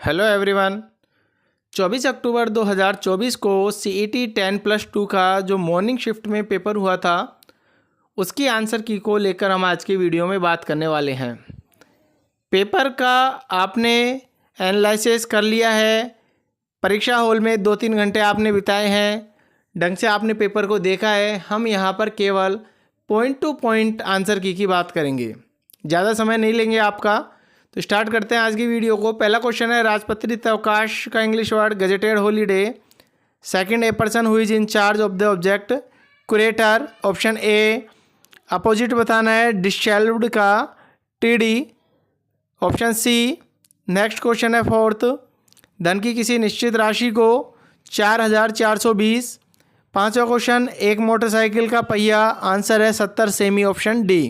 Hello everyone. 24 अक्टूबर 2024 को CET 10+2 का जो मॉर्निंग शिफ्ट में पेपर हुआ था उसकी आंसर की को लेकर हम आज की वीडियो में बात करने वाले हैं। पेपर का आपने एनालिसिस कर लिया है, परीक्षा हॉल में 2-3 घंटे आपने बिताए हैं, ढंग से आपने पेपर को देखा है। हम यहाँ पर केवल पॉइंट टू पॉइंट आंसर की बात करेंगे, ज़्यादा समय नहीं लेंगे आपका। तो स्टार्ट करते हैं आज की वीडियो को। पहला क्वेश्चन है, राजपत्रित अवकाश का English word gazetted holiday. Second, a person who is in charge of the object, curator. Option A. Opposite बताना है, डिसशेल्व्ड का टीडी। Option C. नेक्स्ट क्वेश्चन है फोर्थ, धन की किसी निश्चित राशि को 4420। पांचवा क्वेश्चन, एक मोटरसाइकिल का पहिया। आंसर है 70 सेमी। Option D.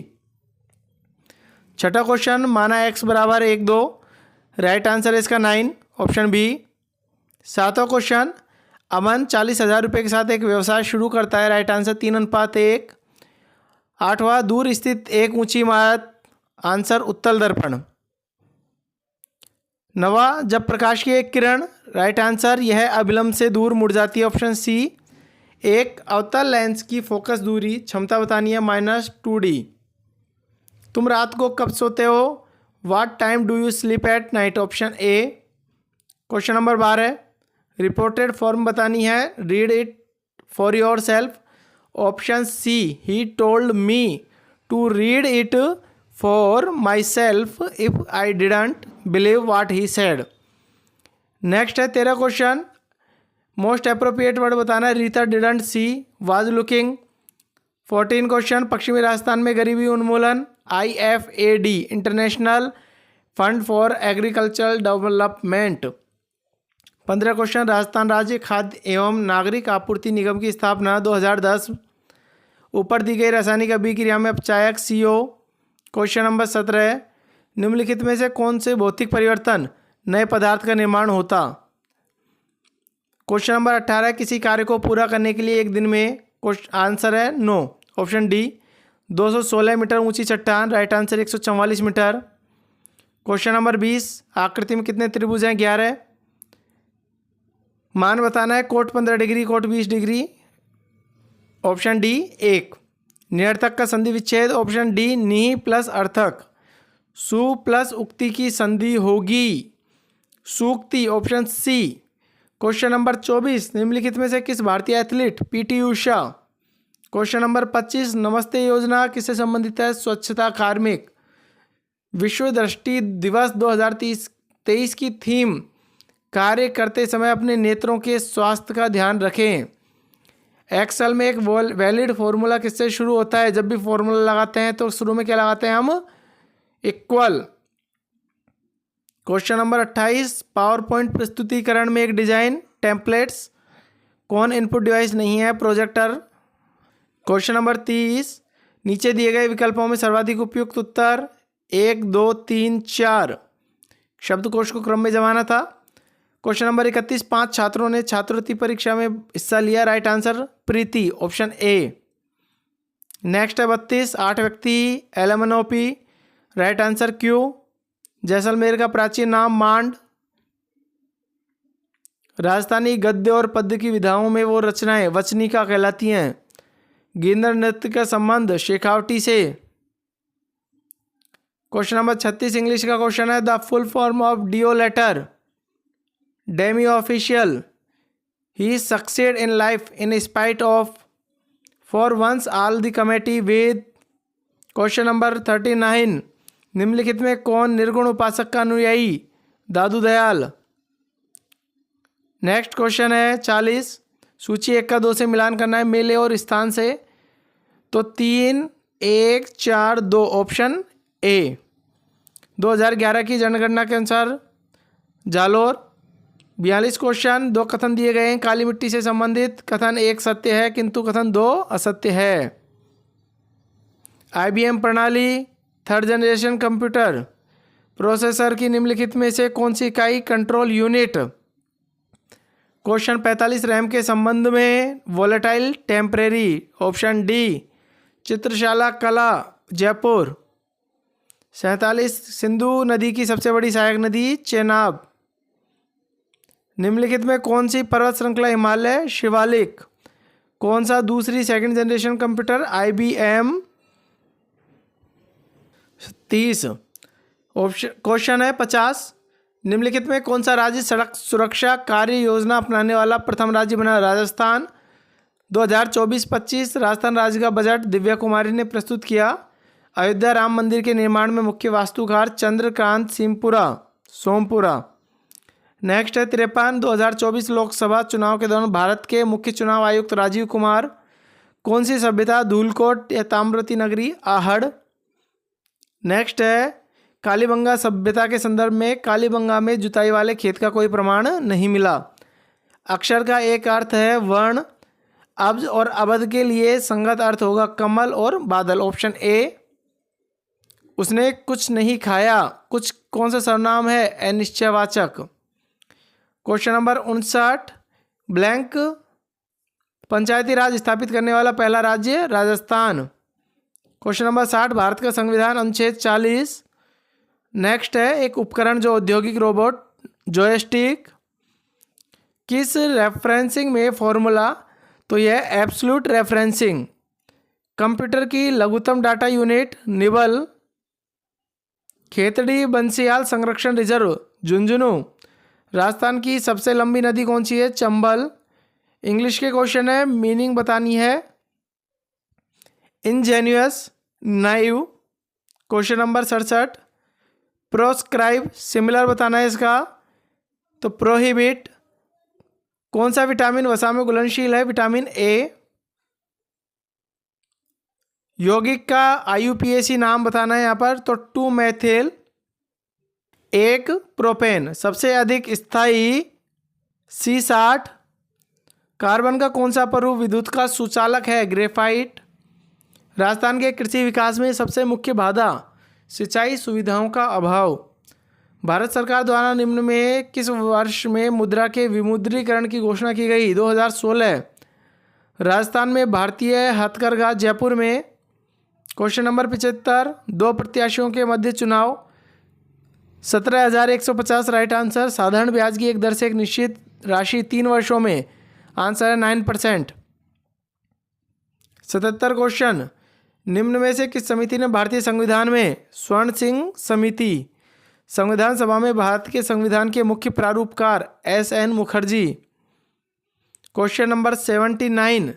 छठा क्वेश्चन, माना x बराबर 1-2। राइट आंसर है इसका 9। Option B. सातवां क्वेश्चन, अमन 40,000 रुपये के साथ एक व्यवसाय शुरू करता है। Right answer 3:1। आठवां, दूर स्थित एक ऊंची इमारत। आंसर उत्तल दर्पण। नवा, जब प्रकाश की एक किरण। राइट आंसर यह अभिलंब से दूर मुड़ जाती है। Option C. एक अवतल लेंस की फोकस दूरी क्षमता बतानी है -2D। तुम रात को कब सोते हो? What time do you sleep at night? Option A. Question number 12, reported form बतानी है, read it for your self. Option C, he told me to read it for my self if I didn't believe what he said. Next है 13 question, most appropriate word बताना है, Rita didn't see was looking. 14 question, पश्चिमी राजस्थान में गरीबी उन्मूलन IFAD international fund for agricultural development. 15 question, Rajasthan राज्य खाद्य एवं नागरिक आपूर्ति निगम की स्थापना 2010। ऊपर दी गई रासायनिक अभिक्रिया में अपचायक CO। क्वेश्चन नंबर 17, निम्नलिखित में से कौन से भौतिक परिवर्तन नए पदार्थ का निर्माण होता? क्वेश्चन नंबर 18, किसी कार्य को पूरा करने के लिए एक दिन में। आंसर है नो। Option D. 216 मीटर ऊंची चट्टान। Right answer 144 metre. Question number 20, आकृति में कितने त्रिभुज हैं? 11। मान बताना है, cot 15 degree, cot 20 degree. Option D 1। निरर्थक का संधि विच्छेद। ऑप्शन डी, नी प्लस अर्थक। सु प्लस उक्ति की संधि होगी सूक्ति। Option C. क्वेश्चन नंबर 24, निम्नलिखित में से किस भारतीय athlete PT Usha. Question number 25, नमस्ते योजना किससे संबंधित है? स्वच्छता कार्मिक। विश्व दृष्टि दिवस 2023 की थीम, कार्य करते समय अपने नेत्रों के स्वास्थ्य का ध्यान रखें। एक्सेल में एक वैलिड फॉर्मूला किससे शुरू होता है? जब भी फॉर्मूला लगाते हैं तो शुरू में क्या लगाते हैं हम? Equal. Question number 28, power point प्रस्तुतिकरण में एक डिजाइन टेम्पलेट्स कौन इनपुट डिवाइस नहीं है? प्रोजेक्टर। क्वेश्चन नंबर 30, नीचे दिए गए विकल्पों में सर्वाधिक उपयुक्त उत्तर 1, 2, 3, 4। शब्दकोश को क्रम में जमाना था। क्वेश्चन नंबर 31, 5 छात्रों ने छात्रवृत्ति परीक्षा में हिस्सा लिया। Right answer Preeti. Option A. Next है 32, 8 व्यक्ति LMNOP। Right answer Q. Jaisalmer का प्राचीन नाम मांड। राजस्थानी गद्य और पद्य की विधाओं में वो रचनाएं वचनिका कहलाती हैं। गिंदड़ नृत्य का संबंध शेखावटी से। क्वेश्चन नंबर 36 इंग्लिश का क्वेश्चन है, the full form of DO letter. Demi official, he succeed in life in spite of, for once all the committee with. Question number 39, निम्नलिखित में कौन निर्गुण उपासक का अनुयायी? दादू दयाल। नेक्स्ट क्वेश्चन है 40, सूची 1 का 2 से मिलान करना है, मेले और स्थान से। तो 3, 1, 4, 2। Option A. 2011 की जनगणना के अनुसार जालोर। 42 क्वेश्चन, 2 कथन दिए गए हैं काली मिट्टी से संबंधित। कथन 1 सत्य है किंतु कथन 2 असत्य है। IBM प्रणाली 3rd जनरेशन कंप्यूटर प्रोसेसर की निम्नलिखित में से कौन सी इकाई कंट्रोल यूनिट? क्वेश्चन 45, रैम के संबंध में वोलेटाइल टेम्परेरी। Option D. चित्रशाला कला जयपुर। 47, सिंधु नदी की सबसे बड़ी सहायक नदी चेनाब। निम्नलिखित में कौन सी पर्वत श्रृंखला हिमालय शिवालिक? कौन सा दूसरी second generation computer IBM 30? Option question है 50। निम्नलिखित में कौन सा राज्य सड़क सुरक्षा कार्य योजना अपनाने वाला प्रथम राज्य बना? राजस्थान। 2024-25 राजस्थान राज्य का बजट दिव्या कुमारी ने प्रस्तुत किया। अयोध्या राम मंदिर के निर्माण में मुख्य वास्तुकार चंद्रकांत सोमपुरा। नेक्स्ट है 53। 2024 लोकसभा चुनाव के दौरान भारत के मुख्य चुनाव आयुक्त राजीव कुमार कौन सी सभ्यता धूलकोट या ताम्रवती नगरी आहड़? नेक्स्ट है कालीबंगा सभ्यता के संदर्भ में कालीबंगा में जुताई वाले खेत का कोई प्रमाण नहीं मिला। अक्षर का एक अर्थ है वर्ण, अब्ज और अबध के लिए संगत अर्थ होगा कमल और बादल। Option A. उसने कुछ नहीं खाया, कुछ कौन सा सर्वनाम है? अनिश्चयवाचक। Question number 59। Blank Panchayati Raj स्थापित करने वाला पहला राज्य? राजस्थान। Question number 60। भारत का संविधान अनुच्छेद 40। नेक्स्ट है एक उपकरण जो औद्योगिक रोबोट जॉयस्टिक किस रेफरेंसिंग में फॉर्मूला? तो यह एब्सोल्यूट रेफरेंसिंग। कंप्यूटर की लघुत्तम data unit nibble. Khetri Bansiyal संरक्षण रिजर्व झुंझुनू। राजस्थान की सबसे लंबी नदी कौन सी है? चंबल। इंग्लिश के क्वेश्चन है, मीनिंग बतानी है। Ingenious, naive. Question number 67। Proscribe similar बताना है इसका, तो प्रोहिबिट। कौन सा विटामिन वसा में घुलनशील है? Vitamin A. यौगिक का IUPAC नाम बताना है यहाँ पर, तो 2-मेथिल 1-प्रोपेन। सबसे अधिक स्थायी C60। कार्बन का कौन सा परमाणु विद्युत का सुचालक है? ग्रेफाइट। राजस्थान के कृषि विकास में सबसे मुख्य बाधा सिंचाई सुविधाओं का अभाव। भारत सरकार द्वारा निम्न में किस वर्ष में मुद्रा के विमुद्रीकरण की घोषणा की गई? 2016। राजस्थान में भारतीय हथकरघा जयपुर में। Question number 75। दो प्रत्याशियों के मध्य चुनाव 17,150 राइट आंसर। साधारण ब्याज की एक दर से एक निश्चित राशि 3 वर्षों में, आंसर है 9%। 77 क्वेश्चन। निम्न में से किस समिति ने भारतीय संविधान में स्वर्ण सिंह समिति? संविधान सभा में भारत के संविधान के मुख्य प्रारूपकार SN मुखर्जी। Question number 79।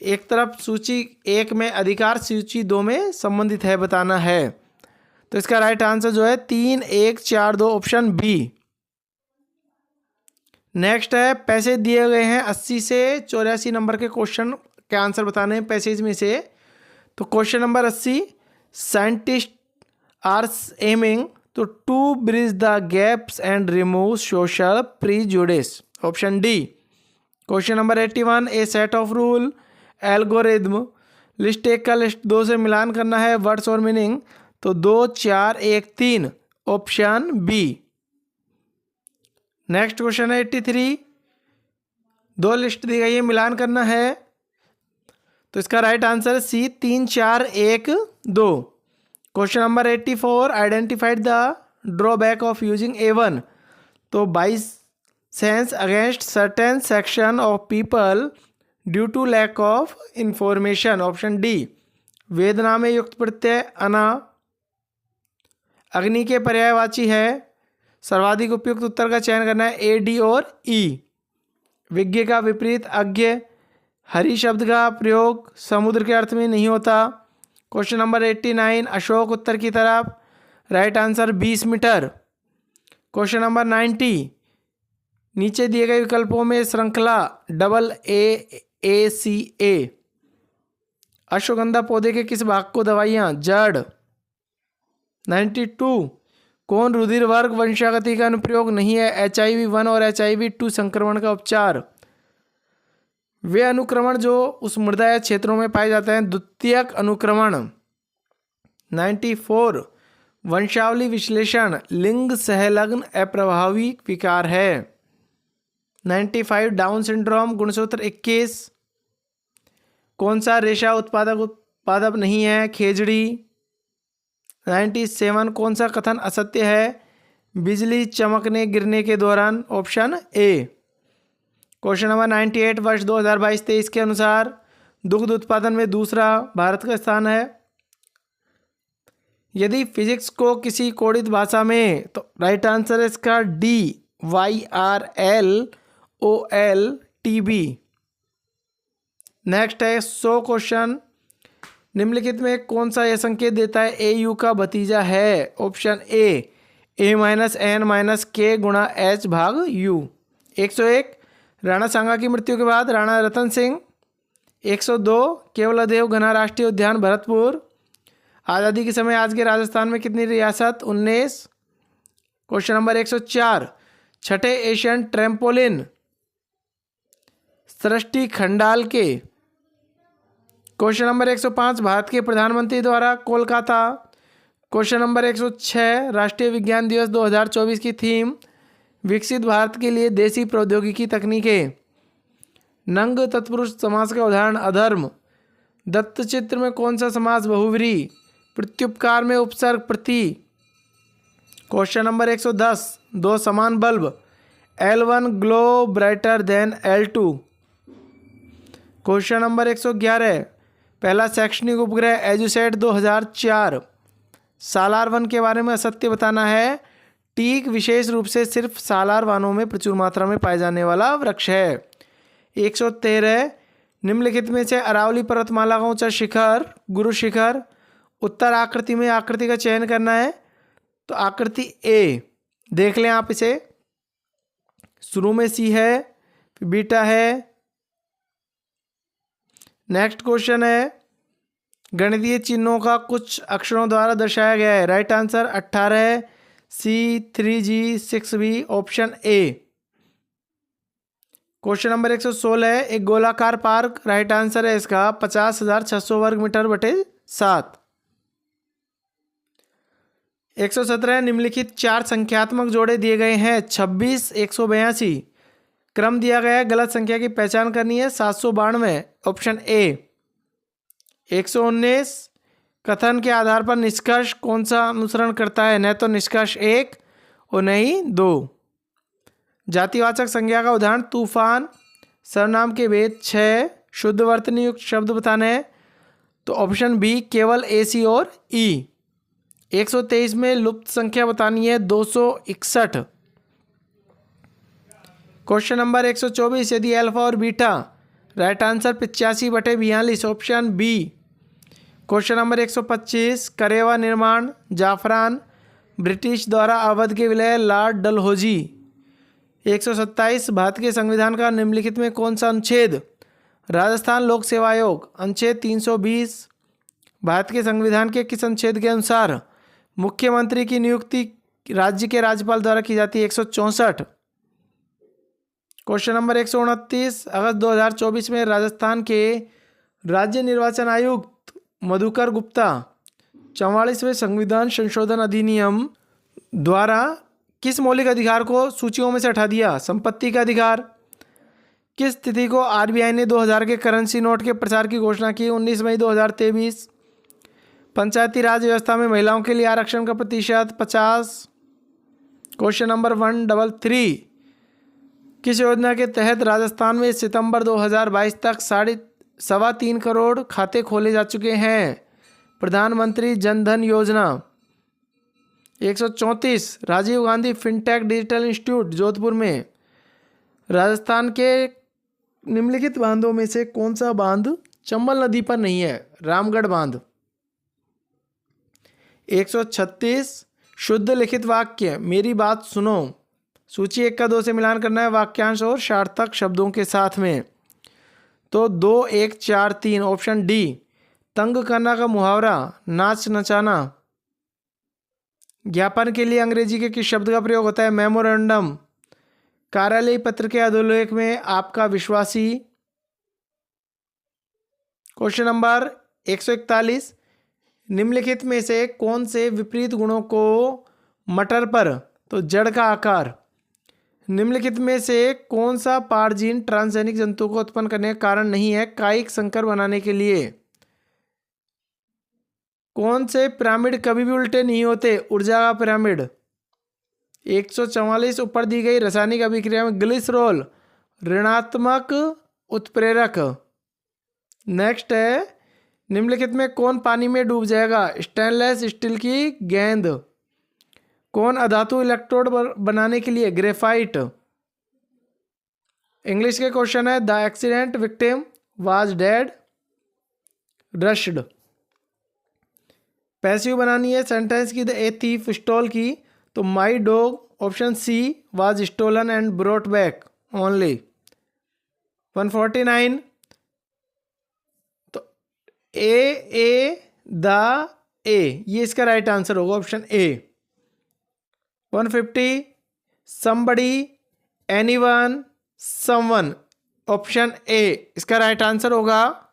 एक तरफ सूची 1 में अधिकार सूची 2 में संबंधित है बताना है, तो इसका राइट आंसर जो है 3, 1, 4, 2 ऑप्शन बी। नेक्स्ट है पैसे दिए गए हैं 80 से 84 नंबर के क्वेश्चन के आंसर बताने हैं पैसेज में से। तो question number 80। Scientist are aiming to bridge the gaps and remove social prejudice. Option D. Question number 81। A set of rule algorithm. List 1 का लिस्ट 2 से मिलान करना है, वर्ड्स और मीनिंग, तो 2, 4, 1, 3 ऑप्शन बी। नेक्स्ट क्वेश्चन है 83। 2 लिस्ट दी गई है, मिलान करना है, तो इसका right answer C 3, 4, 1, 2। Question number 84। Identified the drawback of using A1, तो biases against certain section of people due to lack of information. Option D. वेदना में युक्त प्रत्यय अना। अग्नि के पर्यायवाची है। सर्वाधिक उपयुक्त उत्तर का चयन करना है A, D और E। विज्ञ का विपरीत अज्ञ। हरि शब्द का प्रयोग समुद्र के अर्थ में नहीं होता। Question number 89। अशोक उत्तर की तरफ, right answer 20 metre. Question number 90। नीचे दिए गए विकल्पों में श्रृंखला AACA अश्वगंधा पौधे के किस भाग को दवाइयाँ? जड़। 92। कौन रुधिर वर्ग वंशागति का अनुप्रयोग नहीं है? HIV-1 और HIV-2 संक्रमण का उपचार। वे अनुक्रमण जो उस मृदा या क्षेत्रों में पाए जाते हैं, द्वितीयक अनुक्रमण। 94। वंशावली विश्लेषण लिंग संलग्न अप्रभावी विकार है। 95। डाउन सिंड्रोम गुणसूत्र 21। कौन सा रेशा उत्पादक नहीं है? खेजड़ी। 97। कौन सा कथन असत्य है? बिजली चमकने गिरने के दौरान, ऑप्शन ए। क्वेश्चन नंबर 98 वर्ष 2022-23 के अनुसार दुग्ध उत्पादन में दूसरा भारत का स्थान है। यदि फिजिक्स को किसी कोडित भाषा में, तो राइट आंसर है इसका DYRLOLTB। नेक्स्ट है 100 क्वेश्चन। निम्नलिखित में कौन सा यह संकेत देता है AU का भतीजा है? ऑप्शन ए A-N-K गुणा H भाग U। 101 राणा सांगा की मृत्यु के बाद राणा रतन सिंह। 102 केवलादेव घना राष्ट्रीय उद्यान भरतपुर। आज़ादी के समय आज के राजस्थान में कितनी रियासत? 19। क्वेश्चन नंबर 104 छठे एशियन ट्रैम्पोलिन सृष्टि खंडाल के। क्वेश्चन नंबर 105 भारत के प्रधानमंत्री द्वारा कोलकाता। क्वेश्चन नंबर 106 राष्ट्रीय विज्ञान दिवस 2024 की थीम विकसित भारत के लिए देसी प्रौद्योगिकी तकनीकें। नंग तत्पुरुष समास का उदाहरण अधर्म। दत्तचित्र में कौन सा समास बहुव्रीहि? प्रत्युपकार में उपसर्ग प्रति। क्वेश्चन नंबर 110 दो समान bulb L1 glow brighter then L2। Question number 111 पहला शैक्षणिक उपग्रह एजुसेट 2004। सालार वन के बारे में असत्य बताना है। टीक विशेष रूप से सिर्फ सालार वनों में प्रचुर मात्रा में पाए जाने वाला वृक्ष है। 113 निम्नलिखित में से अरावली पर्वतमाला का ऊंचा शिखर गुरु शिखर उत्तर आकृति में आकृति का चयन करना है। तो आकृति ए देख लें आप, इसे शुरू में सी है फिर बीटा है। नेक्स्ट क्वेश्चन है गणितीय चिन्हों का कुछ अक्षरों द्वारा दर्शाया गया है। Right answer 18 C 3G 6B option A. Question number 116 एक गोलाकार पार्क। राइट आंसर है इसका 50,600 वर्ग मीटर बटे 7। 117 निम्नलिखित 4 संख्यात्मक जोड़े दिए गए हैं 26 182। क्रम दिया गया है, गलत संख्या की पहचान करनी है 792 ऑप्शन ए। 119 कथन के आधार पर निष्कर्ष कौन सा अनुसरण करता है? न तो निष्कर्ष 1 और न ही 2। जातिवाचक संज्ञा का उदाहरण तूफान। सर्वनाम के भेद 6। शुद्ध वर्तनी युक्त शब्द बताने हैं तो ऑप्शन बी केवल AC और E। 123 में लुप्त संख्या बतानी है 261। क्वेश्चन नंबर 124 यदि अल्फा और beta. Right answer 85/42 option B. Question number 125 Karewa निर्माण जाफरान ब्रिटिश द्वारा अवध के विलय लॉर्ड डलहौजी। 127 भारत के संविधान का निम्नलिखित में कौन सा अनुच्छेद? राजस्थान लोक सेवा आयोग अनुच्छेद 320। भारत के संविधान के किस अनुच्छेद के अनुसार मुख्यमंत्री की नियुक्ति राज्य के राज्यपाल द्वारा की जाती है? 164। क्वेश्चन नंबर 129 अगस्त 2024 में राजस्थान के राज्य निर्वाचन आयुक्त मधुकर गुप्ता 44वें संविधान संशोधन अधिनियम द्वारा किस मौलिक अधिकार को सूचियों में से हटा दिया? संपत्ति का अधिकार। किस तिथि को RBI ने 2000 के करेंसी नोट के प्रचार की घोषणा की? 19 मई 2023। पंचायती राज व्यवस्था में महिलाओं के लिए आरक्षण का प्रतिशत 50। क्वेश्चन नंबर 133 किस योजना के तहत राजस्थान में सितंबर 2022 तक 3.25 करोड़ खाते खोले जा चुके हैं? प्रधानमंत्री जन Dhan Yojana. 134 Rajiv Gandhi fintech digital institute Jodhpur में। राजस्थान के निम्नलिखित बांधों में से कौन सा बांध चंबल नदी पर नहीं है? रामगढ़ बांध। 136 शुद्ध लिखित वाक्य मेरी बात सुनो। सूची 1 का 2 से मिलान करना है वाक्यांश और सार्थक शब्दों के साथ में। तो 2 1 4 3 ऑप्शन डी। तंग करना का मुहावरा नाच नचाना। ज्ञापन के लिए अंग्रेजी के किस शब्द का प्रयोग होता है? मेमोरेंडम। कार्यालय पत्र के अधोलेख में आपका विश्वासी। क्वेश्चन नंबर 141 निम्नलिखित में से कौन से विपरीत गुणों को मटर पर? तो जड़ का आकार। निम्नलिखित में से कौन सा पारजीन ट्रांसजेनिक जंतु को उत्पन्न करने का कारण नहीं है कायिक संकर बनाने के लिए? कौन से पिरामिड कभी भी उल्टे नहीं होते? ऊर्जा का पिरामिड। 144 ऊपर दी गई रासायनिक अभिक्रिया में ग्लिसरॉल ऋणात्मक उत्प्रेरक। नेक्स्ट है, निम्नलिखित में कौन पानी में डूब जाएगा? स्टेनलेस स्टील की गेंद। कौन अधातु इलेक्ट्रोड बनाने के लिए? ग्रेफाइट। इंग्लिश के क्वेश्चन है, the accident victim was dead rushed. Passive बनानी है सेंटेंस की, द ए थीफ स्टोल की, तो my dog option C was stolen and brought back only. 149, तो द ए, ये इसका राइट आंसर होगा option A. 150, somebody, anyone, someone, option A इसका राइट आंसर होगा।